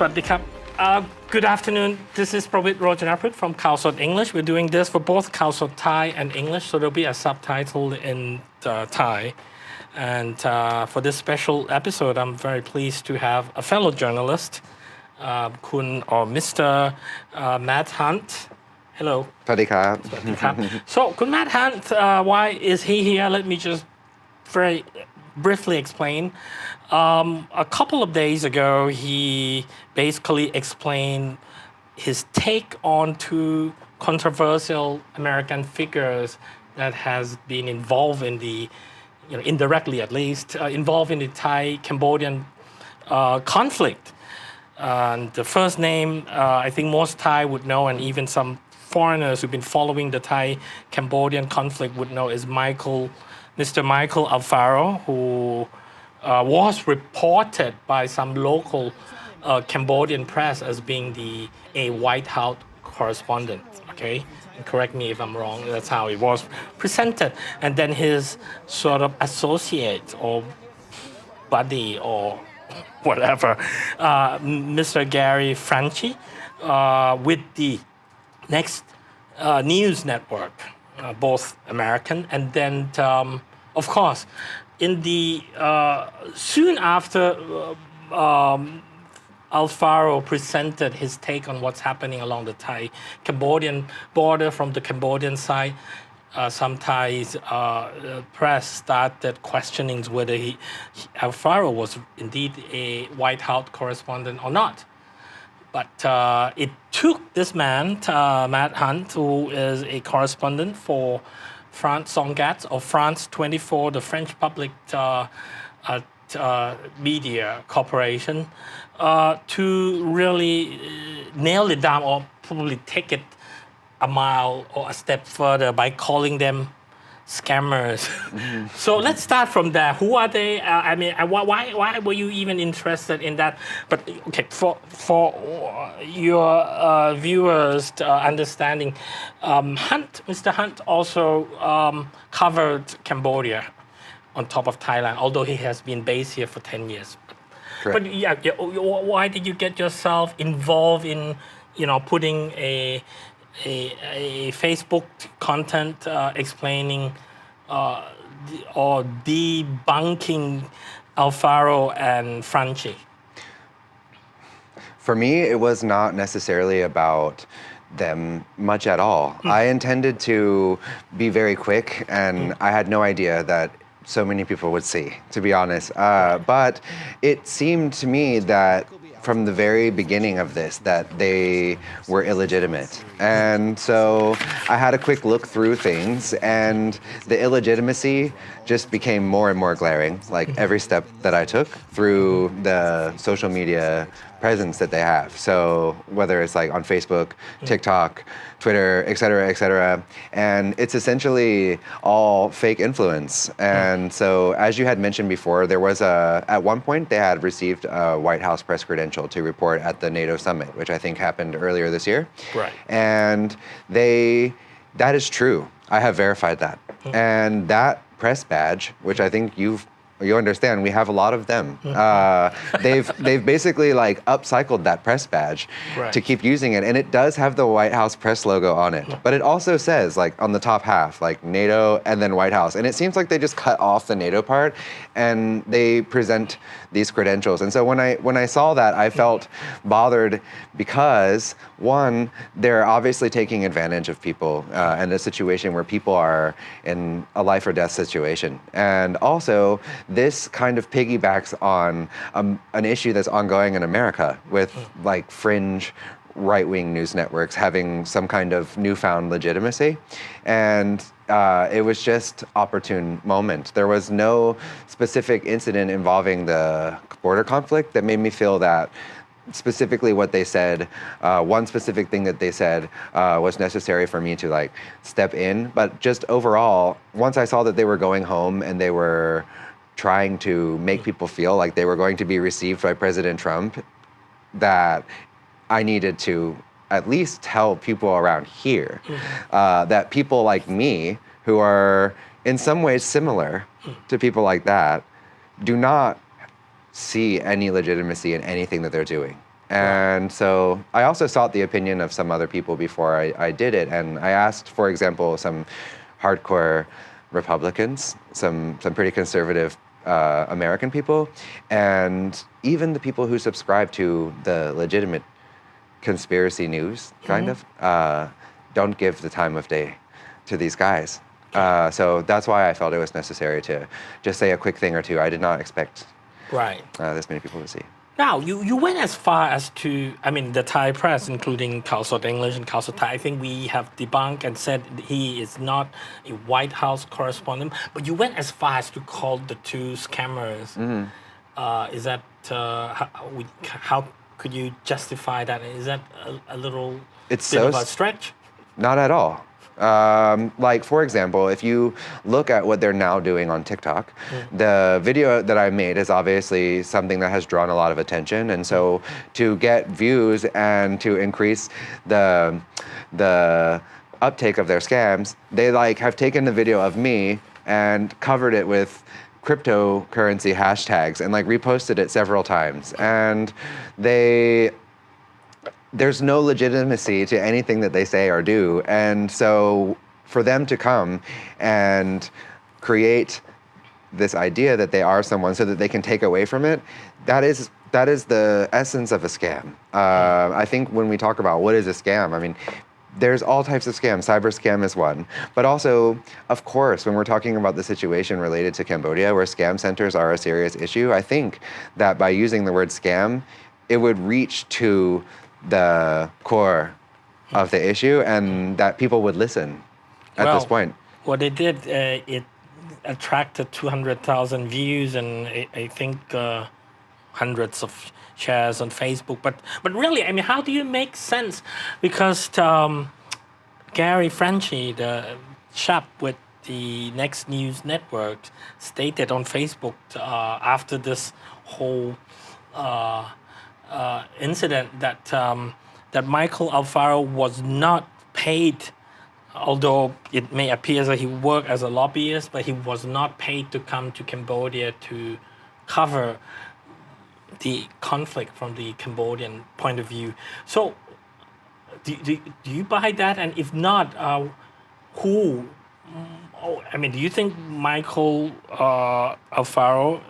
Sawadee krap. Good afternoon. This is Pravit Rojanaphruk from Khaosod English. We're doing this for both Khaosod Thai and English, so there'll be a subtitle in Thai. And for this special episode, I'm very pleased to have a fellow journalist, Mr. Matt Hunt. Hello. สวัสดีครับ So, Kun Matt Hunt, why is he here? Let me just very briefly explain. A couple of days ago, he basically explained his take on two controversial American figures that has been involved in the, indirectly at least, involved in the Thai-Cambodian conflict. And the first name, I think most Thai would know, and even some foreigners who've been following the Thai-Cambodian conflict would know, is Mr. Michael Alfaro, who was reported by some local Cambodian press as being a White House correspondent. Okay, and correct me if I'm wrong. That's how it was presented, and then his sort of associate or buddy or whatever, Mr. Gary Franchi, with the Next News Network, both American, and then of course, in the soon after Alfaro presented his take on what's happening along the Thai-Cambodian border from the Cambodian side, some Thai press started questioning whether Alfaro was indeed a White House correspondent or not. But it took this man, Matt Hunt, who is a correspondent for France 24 or France 24, the French public media corporation, to really nail it down or probably take it a mile or a step further by calling them scammers. So let's start from there. Who are they? Why were you even interested in that? But okay, for your viewers' understanding, Mr. Hunt also covered Cambodia on top of Thailand, although he has been based here for 10 years. Correct. But why did you get yourself involved in, putting a Facebook content explaining or debunking Alfaro and Franchi? For me, it was not necessarily about them much at all. I intended to be very quick, and I had no idea that so many people would see, to be honest. But it seemed to me that from the very beginning of this that they were illegitimate. And so I had a quick look through things, and the illegitimacy just became more and more glaring, like every step that I took through the social media presence that they have. So whether it's like on Facebook, TikTok, Twitter, et cetera, and it's essentially all fake influence. And so as you had mentioned before, there was at one point they had received a White House press credential to report at the NATO summit, which I think happened earlier this year. Right. And that is true. I have verified that. And that press badge, which I think you understand, we have a lot of them. They've basically like upcycled that press badge to keep using it, and it does have the White House press logo on it. But it also says like on the top half, like NATO and then White House, and it seems like they just cut off the NATO part and they present these credentials. And so when I saw that, I felt bothered because one, they're obviously taking advantage of people in a situation where people are in a life or death situation, and also this kind of piggybacks on an issue that's ongoing in America with like fringe right-wing news networks having some kind of newfound legitimacy. And it was just opportune moment. There was no specific incident involving the border conflict that made me feel that specifically what they said, one specific thing that they said was necessary for me to like step in. But just overall, once I saw that they were going home and they were trying to make people feel like they were going to be received by President Trump, that I needed to at least tell people around here that people like me, who are in some ways similar to people like that, do not see any legitimacy in anything that they're doing. And so I also sought the opinion of some other people before I did it. And I asked, for example, some hardcore Republicans, some pretty conservative American people, and even the people who subscribe to the legitimate conspiracy news, kind of, don't give the time of day to these guys. So that's why I felt it was necessary to just say a quick thing or two. I did not expect this many people to see. Now, you went as far as to, I mean, the Thai press, including Khaosod English and Khaosod Thai, I think we have debunked and said he is not a White House correspondent, but you went as far as to call the two scammers. Is that, how could you justify that? Is that a little bit of a stretch? Not at all. Like, for example, if you look at what they're now doing on TikTok, the video that I made is obviously something that has drawn a lot of attention. And so to get views and to increase the uptake of their scams, they have taken the video of me and covered it with cryptocurrency hashtags and reposted it several times. And there's no legitimacy to anything that they say or do. And so for them to come and create this idea that they are someone so that they can take away from it, that is the essence of a scam. I think when we talk about what is a scam, I mean, there's all types of scams. Cyber scam is one. But also, of course, when we're talking about the situation related to Cambodia, where scam centers are a serious issue, I think that by using the word scam, it would reach to the core of the issue and that people would listen at this point. What they did, it attracted 200,000 views and I think hundreds of shares on Facebook. But really, I mean, how do you make sense? Because Gary Frenchy, the chap with the Next News Network, stated on Facebook after this whole incident that Michael Alfaro was not paid, although it may appear that he worked as a lobbyist, but he was not paid to come to Cambodia to cover the conflict from the Cambodian point of view. So do you buy that? And if not, who? I mean, do you think Michael Alfaro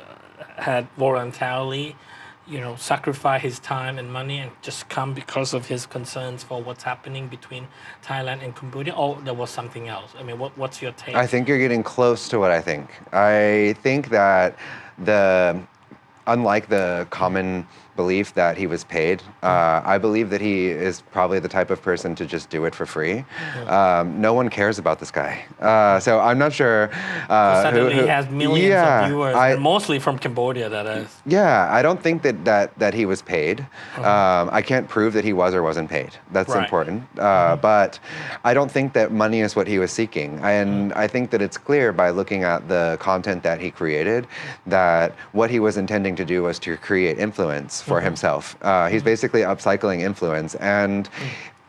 had voluntarily sacrifice his time and money and just come because of his concerns for what's happening between Thailand and Cambodia, or there was something else? I mean, what's your take? I think you're getting close to what I think. I think that unlike the common belief that he was paid, I believe that he is probably the type of person to just do it for free. No one cares about this guy. So I'm not sure. Suddenly he has millions of viewers, and mostly from Cambodia, that is. Yeah, I don't think that he was paid. I can't prove that he was or wasn't paid. That's important. But I don't think that money is what he was seeking. And I think that it's clear by looking at the content that he created that what he was intending to do was to create influence for himself. He's basically upcycling influence. And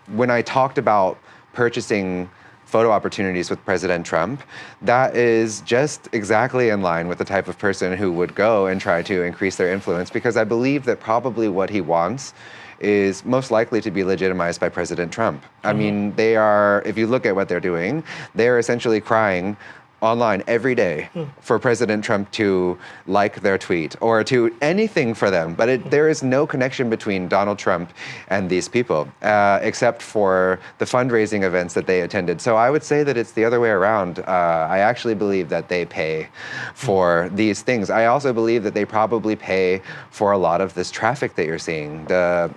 when I talked about purchasing photo opportunities with President Trump, that is just exactly in line with the type of person who would go and try to increase their influence, because I believe that probably what he wants is most likely to be legitimized by President Trump. I mean, they are, if you look at what they're doing, they're essentially crying online every day for President Trump to like their tweet or to anything for them. But there is no connection between Donald Trump and these people, except for the fundraising events that they attended. So I would say that it's the other way around. I actually believe that they pay for these things. I also believe that they probably pay for a lot of this traffic that you're seeing. The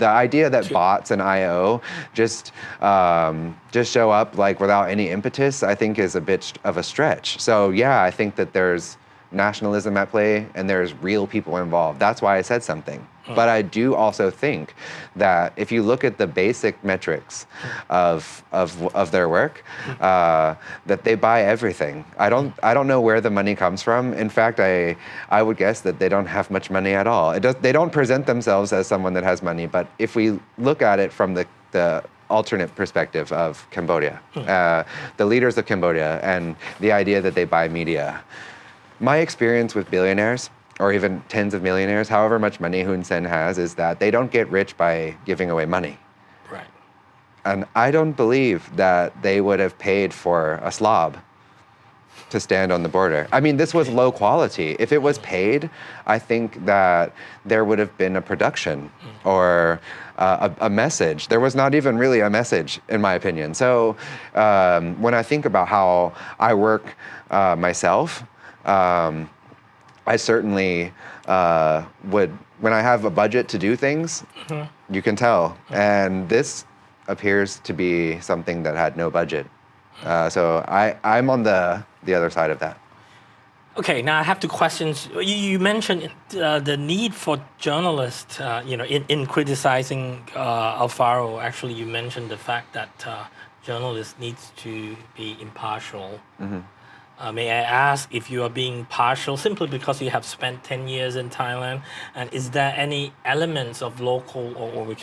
idea that bots and IO just show up without any impetus, I think is a bit of a stretch. So yeah, I think that there's nationalism at play and there's real people involved. That's why I said something. But I do also think that if you look at the basic metrics of their work, that they buy everything. I don't know where the money comes from. In fact, I would guess that they don't have much money at all. They don't present themselves as someone that has money. But if we look at it from the alternate perspective of Cambodia, the leaders of Cambodia, and the idea that they buy media, my experience with billionaires or even tens of millionaires, however much money Hun Sen has, is that they don't get rich by giving away money. Right. And I don't believe that they would have paid for a slob to stand on the border. I mean, this was low quality. If it was paid, I think that there would have been a production or a message. There was not even really a message, in my opinion. So when I think about how I work myself, I certainly would, when I have a budget to do things, you can tell. And this appears to be something that had no budget. So I'm on the other side of that. Okay, now I have two questions. You mentioned the need for journalists, in criticizing Alfaro. Actually, you mentioned the fact that journalists needs to be impartial. May I ask if you are being partial simply because you have spent 10 years in Thailand? And is there any elements of local or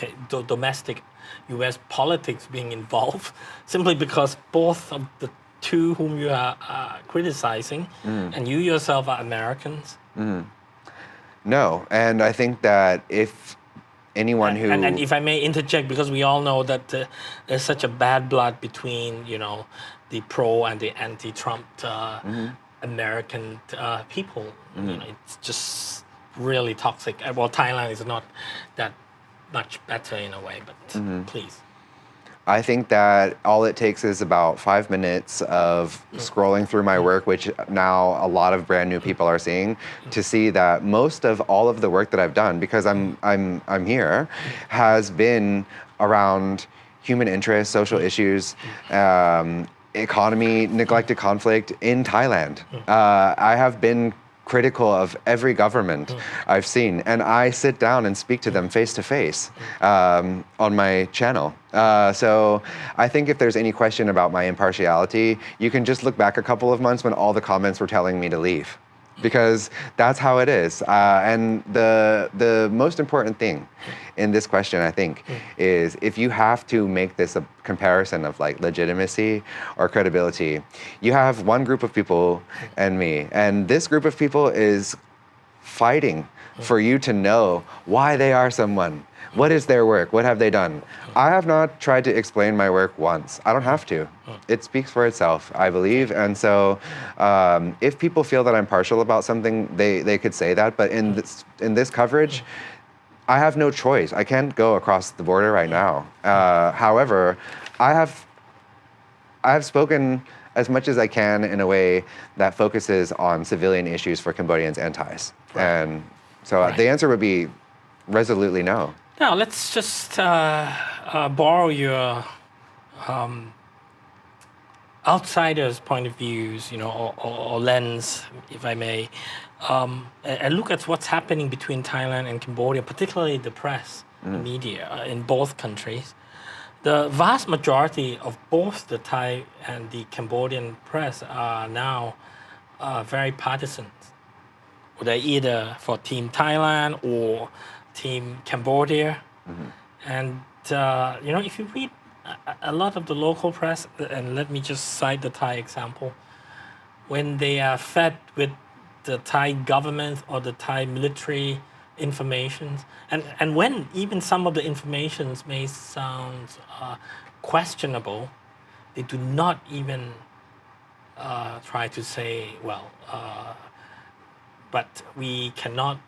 domestic U.S. politics being involved simply because both of the two whom you are criticizing and you yourself are Americans? No, and I think that if anyone who... And if I may interject, because we all know that there's such a bad blood between, the pro and the anti-Trump American people. It's just really toxic. Well, Thailand is not that much better in a way, but please. I think that all it takes is about 5 minutes of scrolling through my work, which now a lot of brand new people are seeing, to see that most of all of the work that I've done, because I'm here, has been around human interests, social issues, economy, neglected conflict in Thailand. I have been critical of every government I've seen, and I sit down and speak to them face to face on my channel. So I think if there's any question about my impartiality, you can just look back a couple of months when all the comments were telling me to leave, because that's how it is. And the most important thing in this question, I think, is if you have to make this a comparison of like legitimacy or credibility, you have one group of people and me, and this group of people is fighting for you to know why they are someone. What is their work? What have they done? I have not tried to explain my work once. I don't have to. It speaks for itself, I believe. And so if people feel that I'm partial about something, they could say that. But in this coverage, I have no choice. I can't go across the border right now. However, I have spoken as much as I can in a way that focuses on civilian issues for Cambodians and Thais. Right. And so the answer would be resolutely no. Now, let's just borrow your outsider's point of views, or lens, if I may, and look at what's happening between Thailand and Cambodia, particularly the press, the media in both countries. The vast majority of both the Thai and the Cambodian press are now very partisan. They're either for Team Thailand or Team Cambodia. And, if you read a lot of the local press, and let me just cite the Thai example, when they are fed with the Thai government or the Thai military information, and when even some of the informations may sound questionable, they do not even try to say, but we cannot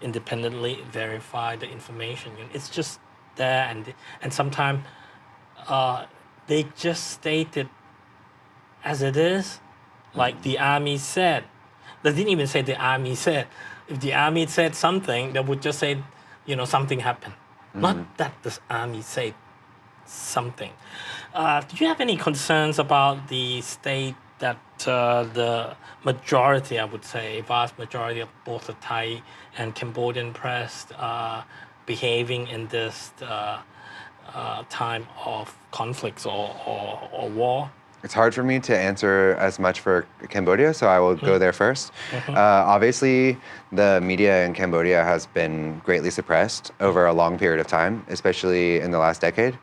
independently verify the information. It's just there, and sometimes they just state it as it is, like the army said. They didn't even say the army said. If the army said something, they would just say, something happened. Not that the army said something. Do you have any concerns about the state that the majority, I would say, vast majority of both the Thai and Cambodian press behaving in this time of conflicts or war? It's hard for me to answer as much for Cambodia, so I will go there first. Obviously, the media in Cambodia has been greatly suppressed over a long period of time, especially in the last decade.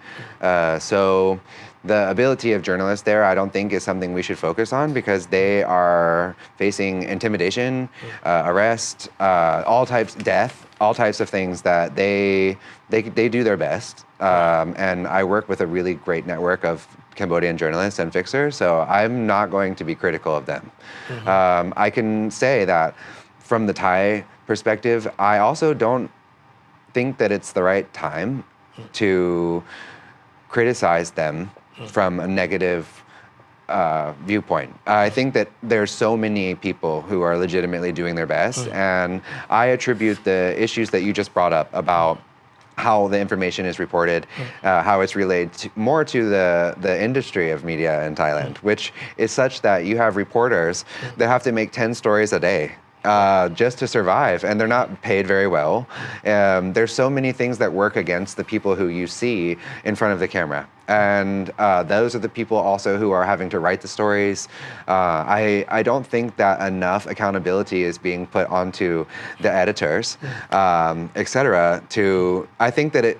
So the ability of journalists there, I don't think is something we should focus on because they are facing intimidation, arrest, death, all types of things that they do their best. And I work with a really great network of Cambodian journalists and fixers, so I'm not going to be critical of them. I can say that from the Thai perspective, I also don't think that it's the right time to criticize them from a negative viewpoint. I think that there's so many people who are legitimately doing their best, and I attribute the issues that you just brought up about how the information is reported, how it's relayed more to the industry of media in Thailand, which is such that you have reporters that have to make 10 stories a day just to survive, and they're not paid very well. There's so many things that work against the people who you see in front of the camera. And those are the people also who are having to write the stories. I don't think that enough accountability is being put onto the editors, et cetera. I think that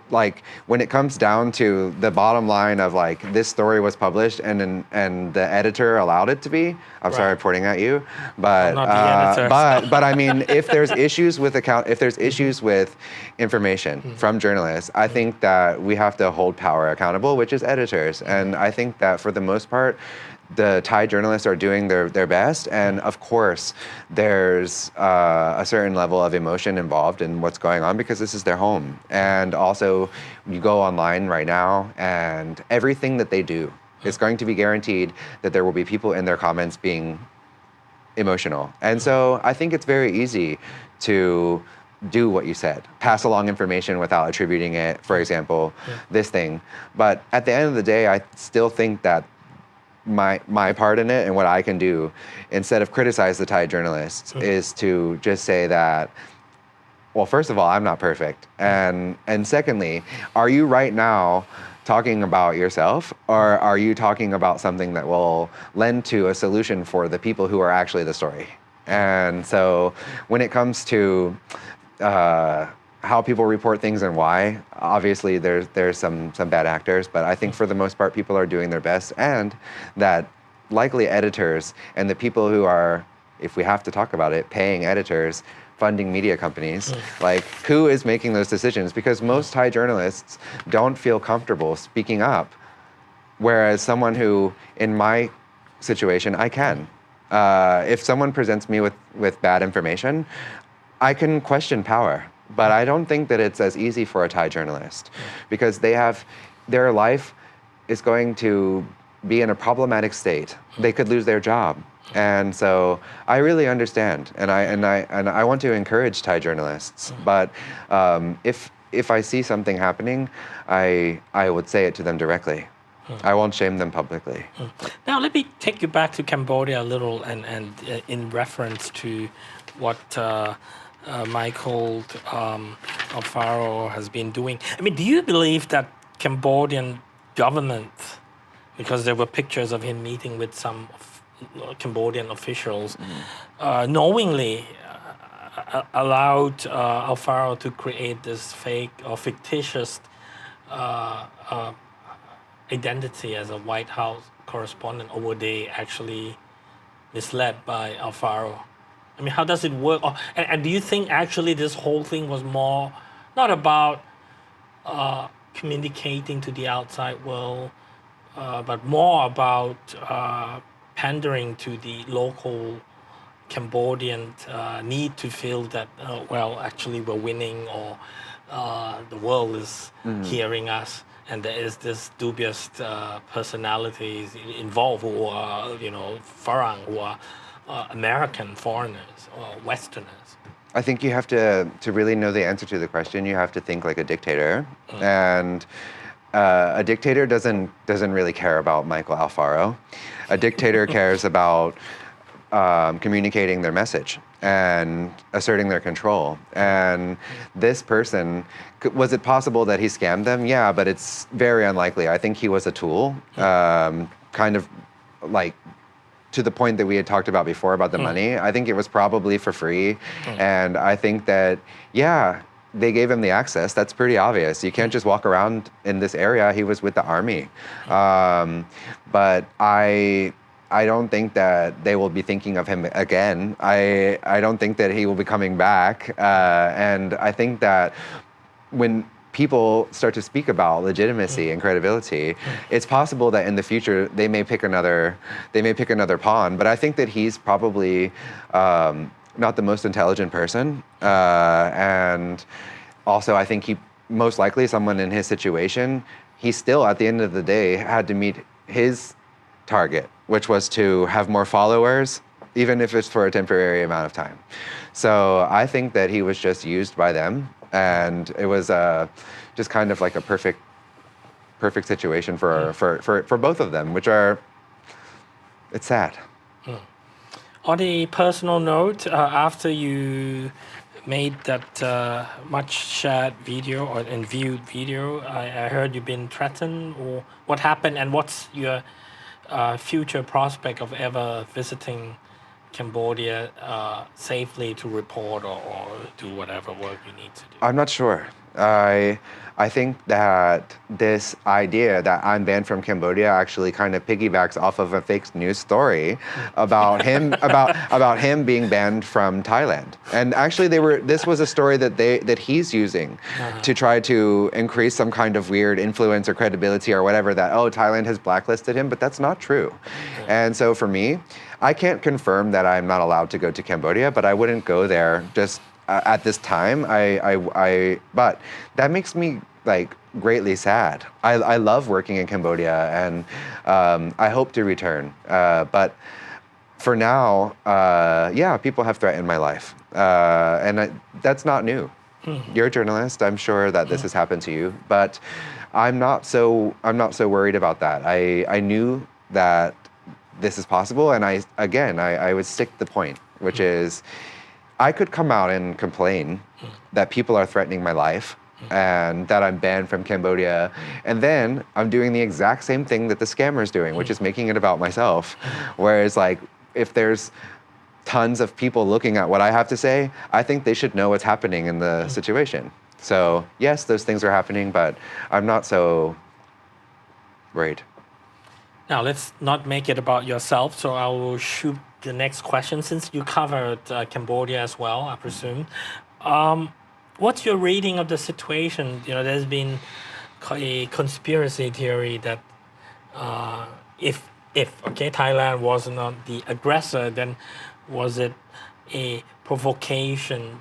when it comes down to the bottom line of this story was published and the editor allowed it to be. I'm sorry, pointing at you, but I'm not the editor. but I mean, if there's issues with information from journalists, I think that we have to hold power accountable, which is editors. And I think that for the most part, the Thai journalists are doing their best. And of course, there's a certain level of emotion involved in what's going on because this is their home. And also, you go online right now, and everything that they do is going to be guaranteed that there will be people in their comments being emotional. And so I think it's very easy to do what you said, pass along information without attributing it, for example, this thing. But at the end of the day, I still think that my part in it and what I can do, instead of criticize the Thai journalists, is to just say that, well, first of all, I'm not perfect. And secondly, are you right now talking about yourself, or are you talking about something that will lend to a solution for the people who are actually the story? And so when it comes to how people report things and why, obviously there's some bad actors, but I think for the most part people are doing their best, and that likely editors and the people who are, if we have to talk about it, paying editors, funding media companies, who is making those decisions? Because most Thai journalists don't feel comfortable speaking up, whereas someone who, in my situation, I can. If someone presents me with bad information, I can question power, but I don't think that it's as easy for a Thai journalist, because their life is going to be in a problematic state. They could lose their job. And so I really understand, and I want to encourage Thai journalists. But if I see something happening, I would say it to them directly. I won't shame them publicly. Now let me take you back to Cambodia a little, and in reference to what Michael Alfaro has been doing. I mean, do you believe that Cambodian government, because there were pictures of him meeting with some Cambodian officials, knowingly allowed Alfaro to create this fake or fictitious identity as a White House correspondent, or were they actually misled by Alfaro? I mean, how does it work? And do you think actually this whole thing was more not about communicating to the outside world, but more about pandering to the local Cambodian need to feel that, actually we're winning, or the world is hearing us, and there is this dubious personalities involved who are, Farang, who are American foreigners or Westerners? I think you have to really know the answer to the question, you have to think like a dictator. And a dictator doesn't really care about Michael Alfaro. A dictator cares about communicating their message and asserting their control. And this person, was it possible that he scammed them? Yeah, but it's very unlikely. I think he was a tool, kind of like to the point that we had talked about before about the money. I think it was probably for free. And I think that, they gave him the access. That's pretty obvious. You can't just walk around in this area. He was with the army. But I don't think that they will be thinking of him again. I don't think that he will be coming back. And I think that when people start to speak about legitimacy and credibility, it's possible that in the future they may pick another pawn. But I think that he's probably not the most intelligent person, and also I think he most likely someone in his situation, he still at the end of the day had to meet his target, which was to have more followers, even if it's for a temporary amount of time. So I think that he was just used by them. And it was just kind of like a perfect situation for both of them, it's sad. On a personal note, after you made that much shared video and viewed video, I heard you've been threatened, or what happened, and what's your future prospect of ever visiting Cambodia safely to report or do whatever work you need to do? I'm not sure. I think that this idea that I'm banned from Cambodia actually kind of piggybacks off of a fake news story about him about him being banned from Thailand. And actually this was a story that he's using to try to increase some kind of weird influence or credibility or whatever, that Thailand has blacklisted him, but that's not true. And so for me, I can't confirm that I'm not allowed to go to Cambodia, but I wouldn't go there just at this time. But that makes me like greatly sad. I love working in Cambodia, and I hope to return. But for now, people have threatened my life, and that's not new. You're a journalist. I'm sure that this has happened to you, but I'm not so worried about that. I knew that this is possible, and I would stick the point, which is I could come out and complain that people are threatening my life and that I'm banned from Cambodia, and then I'm doing the exact same thing that the scammer's doing, which is making it about myself. Whereas like if there's tons of people looking at what I have to say, I think they should know what's happening in the situation. So yes, those things are happening, but I'm not so worried. Now, let's not make it about yourself, so I will shoot the next question, since you covered Cambodia as well, I presume. What's your reading of the situation? There's been a conspiracy theory that if Thailand was not the aggressor, then was it a provocation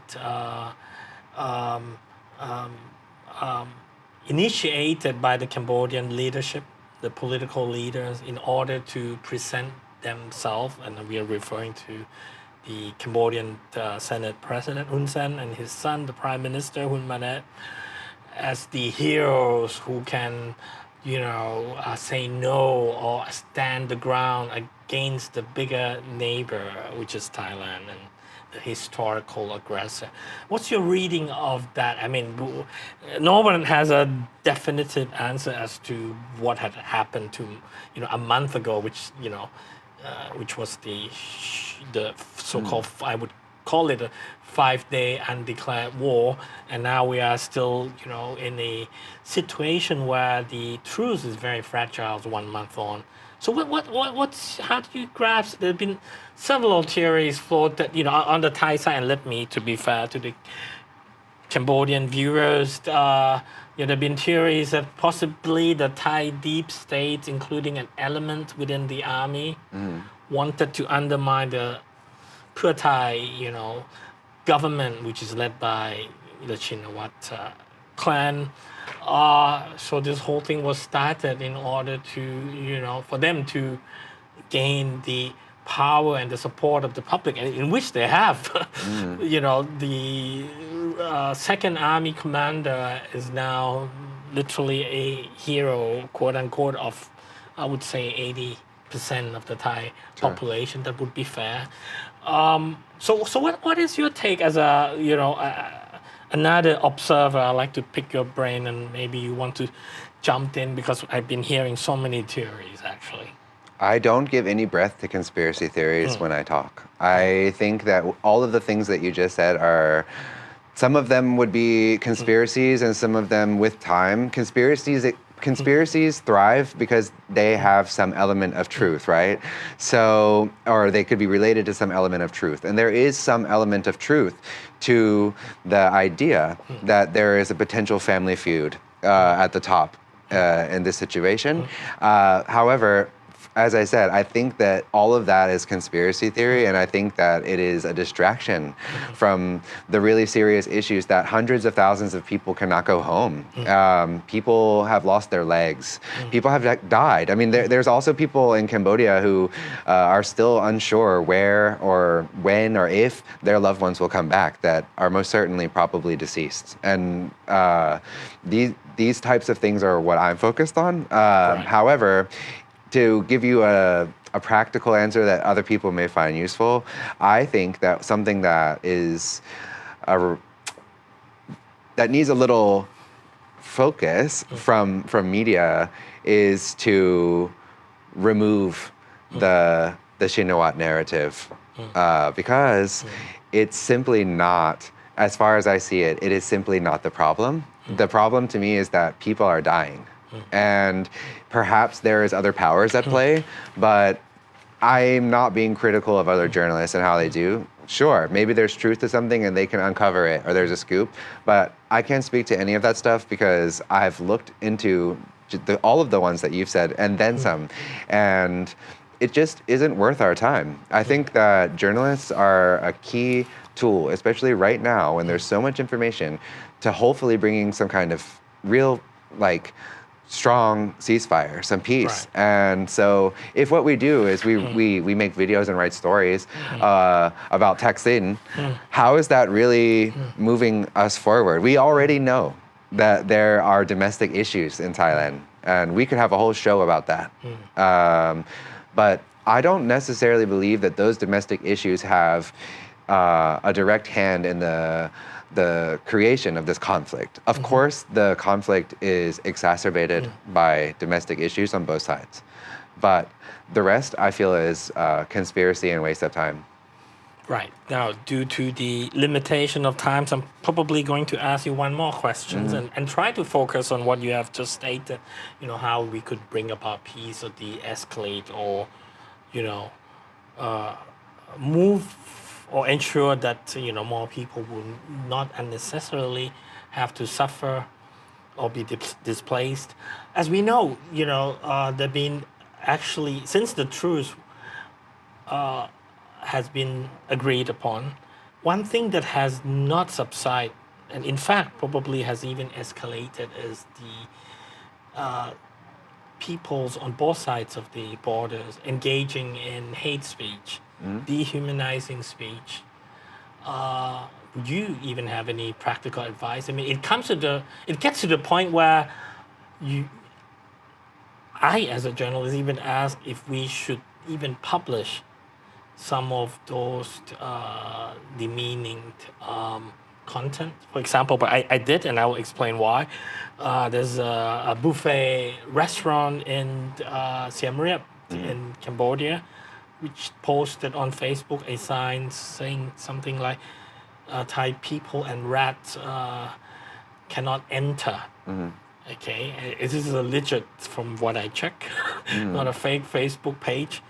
initiated by the Cambodian leadership, the political leaders, in order to present themselves, and we are referring to the Cambodian Senate President Hun Sen and his son, the Prime Minister Hun Manet, as the heroes who can, say no or stand the ground against the bigger neighbor, which is Thailand, and the historical aggressor. What's your reading of that? I mean, no one has a definitive answer as to what had happened to, a month ago, which was the so-called, I would call it a 5-day undeclared war, and now we are still, in a situation where the truce is very fragile 1 month on. So how do you grasp? There have been several theories floated, on the Thai side, and let me, to be fair to the Cambodian viewers, there have been theories that possibly the Thai deep state, including an element within the army, wanted to undermine the Pheu Thai, government, which is led by the Chinawat clan. So this whole thing was started in order to, for them to gain the power and the support of the public, and in which they have. The second army commander is now literally a hero, quote unquote, of, I would say, 80% of the Thai population. That would be fair. So what is your take as another observer? I like to pick your brain, and maybe you want to jump in, because I've been hearing so many theories actually. I don't give any breath to conspiracy theories when I talk. I think that all of the things that you just said are some of them would be conspiracies, and some of them with time. Conspiracies thrive because they have some element of truth, right? So, or they could be related to some element of truth. And there is some element of truth to the idea that there is a potential family feud at the top in this situation. However, as I said, I think that all of that is conspiracy theory, and I think that it is a distraction from the really serious issues that hundreds of thousands of people cannot go home. People have lost their legs. People have died. I mean, there's also people in Cambodia who are still unsure where or when or if their loved ones will come back that are most certainly probably deceased. And these types of things are what I'm focused on. However, to give you a practical answer that other people may find useful, I think that something that is that needs a little focus from media is to remove the Shinawat narrative because it's simply not, as far as I see it, it is simply not the problem. The problem to me is that people are dying. And perhaps there is other powers at play, but I'm not being critical of other journalists and how they do. Sure, maybe there's truth to something and they can uncover it, or there's a scoop, but I can't speak to any of that stuff because I've looked into all of the ones that you've said and then some, and it just isn't worth our time. I think that journalists are a key tool, especially right now when there's so much information, to hopefully bringing some kind of real, strong ceasefire, some peace. Right. And so if what we do is we make videos and write stories about Thaksin, how is that really moving us forward? We already know that there are domestic issues in Thailand, and we could have a whole show about that. But I don't necessarily believe that those domestic issues have a direct hand in the creation of this conflict. Of course, the conflict is exacerbated by domestic issues on both sides. But the rest, I feel, is conspiracy and waste of time. Right. Now, due to the limitation of time, I'm probably going to ask you one more question and try to focus on what you have just stated, how we could bring about peace or de-escalate or, move or ensure that more people will not unnecessarily have to suffer or be displaced. As we know, there've been actually, since the truce has been agreed upon, one thing that has not subsided, and in fact probably has even escalated, is the peoples on both sides of the borders engaging in hate speech, dehumanizing speech. Would you even have any practical advice? I mean, it gets to the point where I, as a journalist, even ask if we should even publish some of those demeaning content. For example, but I did, and I will explain why. There's a buffet restaurant in Siem Reap in Cambodia, which posted on Facebook a sign saying something like, Thai people and rats cannot enter. Okay, this is a legit from what I check, not a fake Facebook page.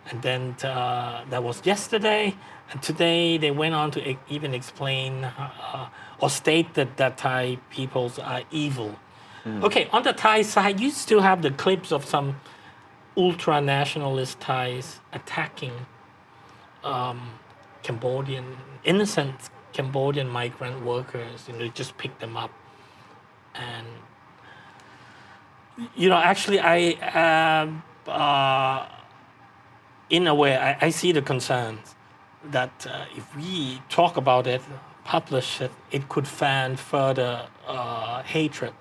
And then that was yesterday, and today they went on to even explain or state that Thai peoples are evil. Okay, on the Thai side, you still have the clips of some ultra-nationalist Thais attacking innocent Cambodian migrant workers. Just pick them up. And, actually in a way, I see the concerns that if we talk about it, publish it, it could fan further hatred.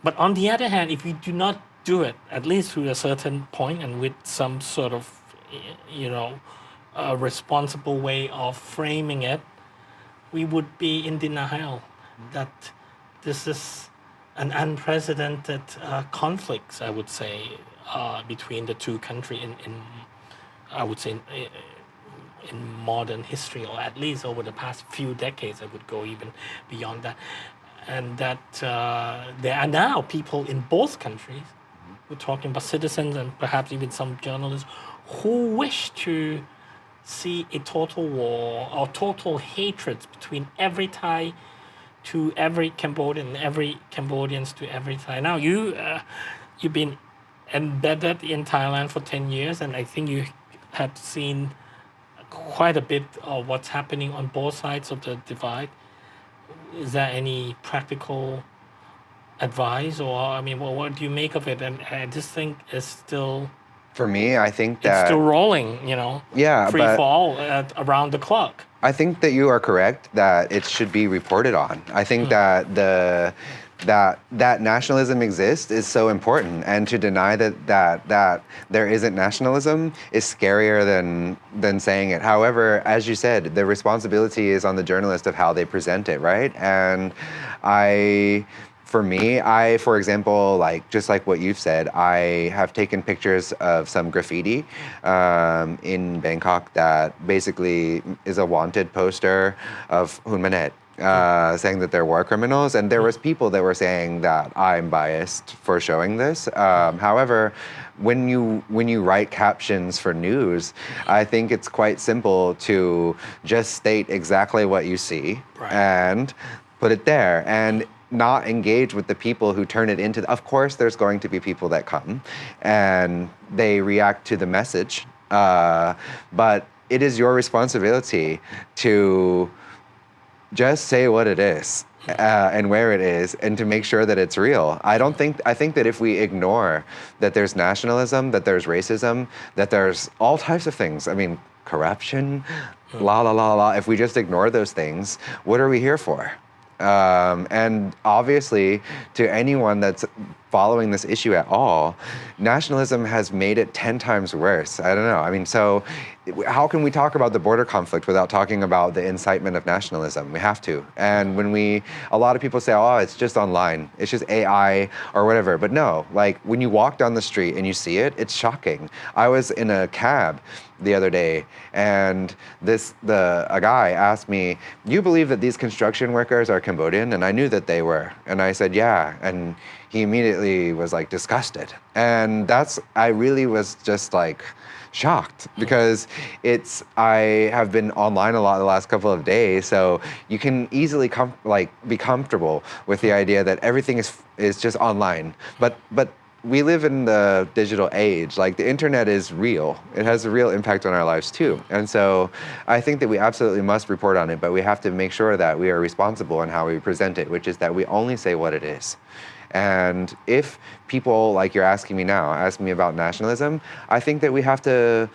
But on the other hand, if we do not do it, at least to a certain point and with some sort of, responsible way of framing it, we would be in denial that this is an unprecedented conflict, I would say, between the two countries in I would say, in modern history, or at least over the past few decades. I would go even beyond that. And that there are now people in both countries, we're talking about citizens and perhaps even some journalists, who wish to see a total war or total hatred between every Thai to every Cambodian, every Cambodians to every Thai. Now you've been embedded in Thailand for 10 years, and I think you have seen quite a bit of what's happening on both sides of the divide. Is there any practical advice, or I mean, what do you make of it? And this thing is still, For me, I think it's that still rolling, Yeah, free but- fall around the clock. I think that you are correct that it should be reported on. I think that that nationalism exists is so important, and to deny that there isn't nationalism is scarier than saying it. However, as you said, the responsibility is on the journalist of how they present it, right? And for me, for example, just like what you've said, I have taken pictures of some graffiti in Bangkok that basically is a wanted poster of Hun Manet, saying that they're war criminals. And there was people that were saying that I'm biased for showing this. However, when you write captions for news, I think it's quite simple to just state exactly what you see and put it there. And not engage with the people who turn it into. Of course, there's going to be people that come and they react to the message, but it is your responsibility to just say what it is and where it is, and to make sure that it's real. I think that if we ignore that there's nationalism, that there's racism, that there's all types of things. I mean, corruption, if we just ignore those things, what are we here for? And obviously, to anyone that's following this issue at all, nationalism has made it 10 times worse. I don't know. I mean, so how can we talk about the border conflict without talking about the incitement of nationalism? We have to. And a lot of people say, oh, it's just online, it's just AI or whatever. But no, when you walk down the street and you see it, it's shocking. I was in a cab the other day, and a guy asked me, "You believe that these construction workers are Cambodian?" And I knew that they were. And I said, "Yeah." And he immediately was disgusted. And I really was just shocked, because I have been online a lot the last couple of days, so you can easily be comfortable with the idea that everything is just online. But we live in the digital age. The internet is real. It has a real impact on our lives too. And so I think that we absolutely must report on it, but we have to make sure that we are responsible in how we present it, which is that we only say what it is. And if people, like you're asking me now, ask me about nationalism, I think that we have to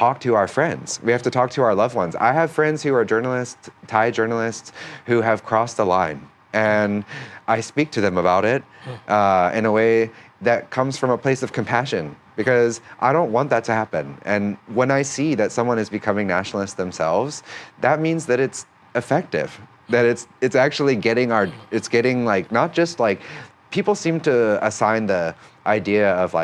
talk to our friends. We have to talk to our loved ones. I have friends who are journalists, Thai journalists, who have crossed the line. And I speak to them about it in a way that comes from a place of compassion, because I don't want that to happen. And when I see that someone is becoming nationalist themselves, that means that it's effective, that it's actually getting not just people seem to assign the idea of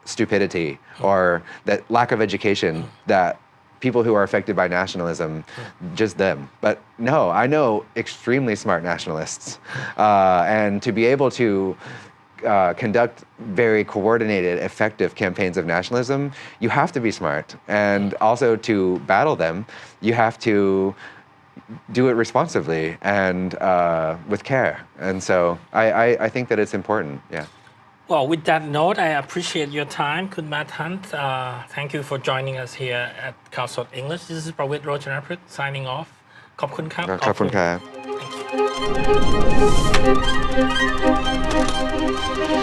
stupidity or that lack of education, that people who are affected by nationalism, just them. But no, I know extremely smart nationalists. And to be able to conduct very coordinated, effective campaigns of nationalism, you have to be smart. And also to battle them, you have to do it responsibly and with care. And so I think that it's important, yeah. Well, with that note, I appreciate your time, Khun Mathant. Thank you for joining us here at Khaosod English. This is Pravit Rojanaphruk signing off. ขอบคุณครับ ขอบคุณครับ Thank you.